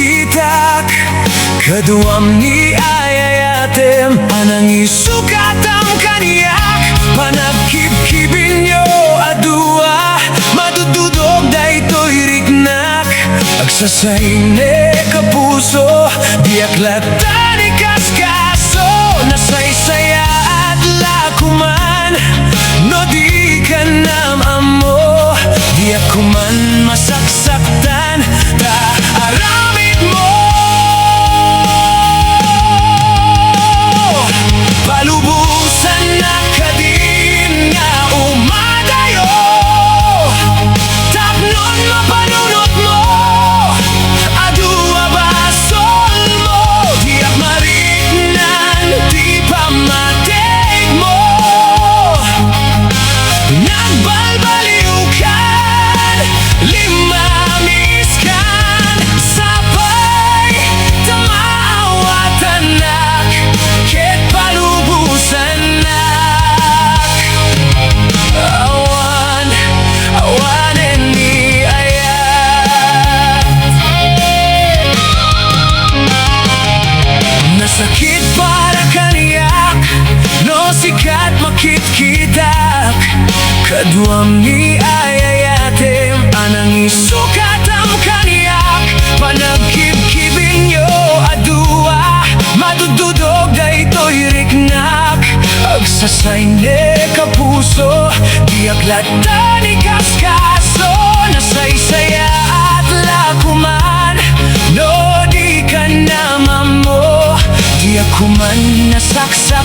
kitak Kaduam ni ayayatem Anang isukatam kaniyak Panagkibkibin nyo adua Madududog da ito'y rignak Agsasayne kapuso Diak latani kaskaso Nasaysaya at lakuman No di ka nam amo Diak kuman masaksaktan Ta aramid mo Palubusan na kadin nga umadayo Tapnon mapanunot mo Adua basol mo Diak mariknan di pamatig mo Nagbalbaliw kan Limamiskan Sapay Tamaawatanak Ket palubusanak Awanen ni ayat Nasakit para kaniyak No sikat makitkitak Kaduam ni ayayatem Anang isukatam kaniyak Panagkibkibin nyo adua Madududog da ito'y rignak Agsasayne kapuso Diak latani kaskaso Nasaysaya at lakuman No di ka namamo Diak kuman nasaksak